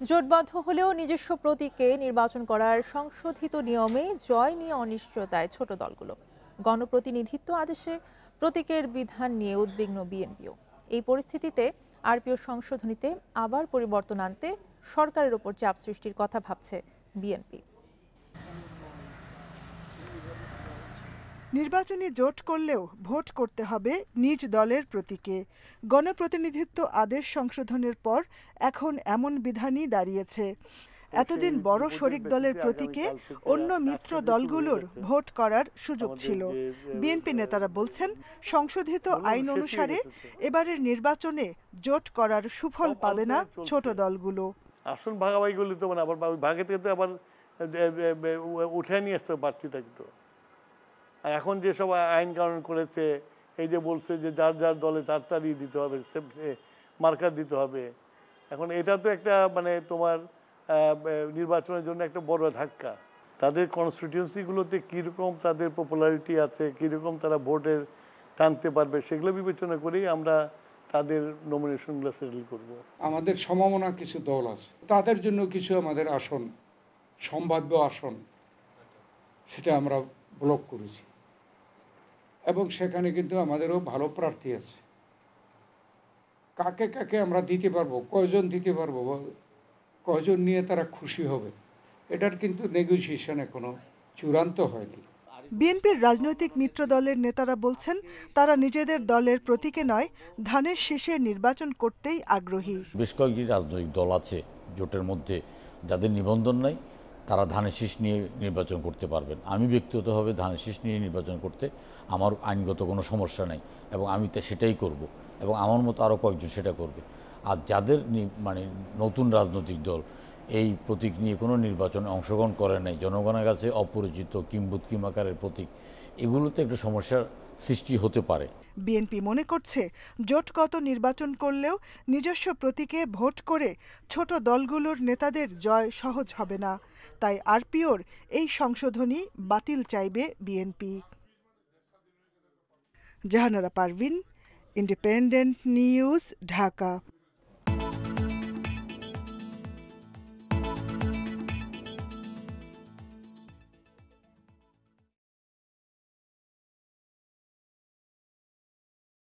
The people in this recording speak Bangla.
জোটবদ্ধ হলেও নিজস্ব প্রতীকে নির্বাচন করার সংশোধিত নিয়মে জয় নিয়ে অনিশ্চয়তায় ছোট দলগুলো। গণপ্রতিনিধিত্ব আদেশে প্রতীকের বিধান নিয়ে উদ্বিগ্ন বিএনপিও। এই পরিস্থিতিতে আরপিও সংশোধনীতে আবার পরিবর্তন আনতে সরকারের ওপর চাপ সৃষ্টির কথা ভাবছে বিএনপি। নির্বাচনী জোট করলেও ভোট করতে হবে নিজ দলের প্রতীকে। গণপ্রতিনিধিত্ব আদেশ সংশোধনের পর এখন এমন বিধানই দাঁড়িয়েছে। এতদিন বড় শরিক দলের প্রতীকে অন্য মিত্র দলগুলোর ভোট করার সুযোগ ছিল। বিএনপি নেতারা বলছেন, সংশোধিত আইন অনুসারে এবারের নির্বাচনে জোট করার সুফল পাবে না ছোট দলগুলো। আসন ভাগাভাগি করলে তো মানে আবার ভাগে থেকে তো আবার উঠে নিয়ে আসতে বাড়তি থাকতো। আর এখন যেসব আইন কানুন করেছে, এই যে বলছে যে যার যার দলে তাড়াতাড়ি দিতে হবে, মার্কার দিতে হবে, এখন এটা তো একটা মানে তোমার নির্বাচনের জন্য একটা বড় ধাক্কা। তাদের কনস্টিটিউয়েন্সিগুলোতে কীরকম তাদের পপুলারিটি আছে, কীরকম তারা ভোটের টানতে পারবে, সেগুলো বিবেচনা করেই আমরা তাদের নমিনেশনগুলো সেটেল করব। আমাদের সম্ভাবনা কিছু দল আছে, তাদের জন্য কিছু আমাদের আসন, সম্ভাব্য আসন, সেটা আমরা ব্লক করেছি এবং সেখানে কিন্তু আমাদেরও ভালো প্রার্থী আছে। কাকে কাকে আমরা দিতে পারবো, কয়জন দিতে পারবো, কয়জন নিয়ে তারা খুশি হবে, এটার কিন্তু নেগোসিয়েশন এখনো চূড়ান্ত হয়নি। বিএনপির রাজনৈতিক মিত্র দলের নেতারা বলছেন, তারা নিজেদের দলের প্রতীকে নয়, ধানের শীষে নির্বাচন করতেই আগ্রহী। বেশ কয়েকটি রাজনৈতিক দল আছে জোটের মধ্যে যাদের নিবন্ধন নাই, তারা ধানের শীষ নিয়ে নির্বাচন করতে পারবেন। আমি ব্যক্তিগতভাবে ধানের শীষ নিয়ে নির্বাচন করতে আমার আইনগত কোনো সমস্যা নাই এবং আমি সেটাই করব এবং আমার মতো আরও কয়েকজন সেটা করবে। আর যাদের মানে নতুন রাজনৈতিক দল এই প্রতীক নিয়ে কোনো নির্বাচনে অংশগ্রহণ করে নাই, জনগণের কাছে অপরিচিত কিংবদন্তি আকারের প্রতীক, এগুলোতে একটু সমস্যার সৃষ্টি হতে পারে। বিএনপি মনে করছে, জোটগত নির্বাচন করলেও নিজস্ব প্রতীকে ভোট করে ছোট দলগুলোর নেতাদের জয় সহজ হবে না। তাই আরপিওর এই সংশোধনী বাতিল চাইবে বিএনপি। Jahanara Parvin, independent news, Dhaka.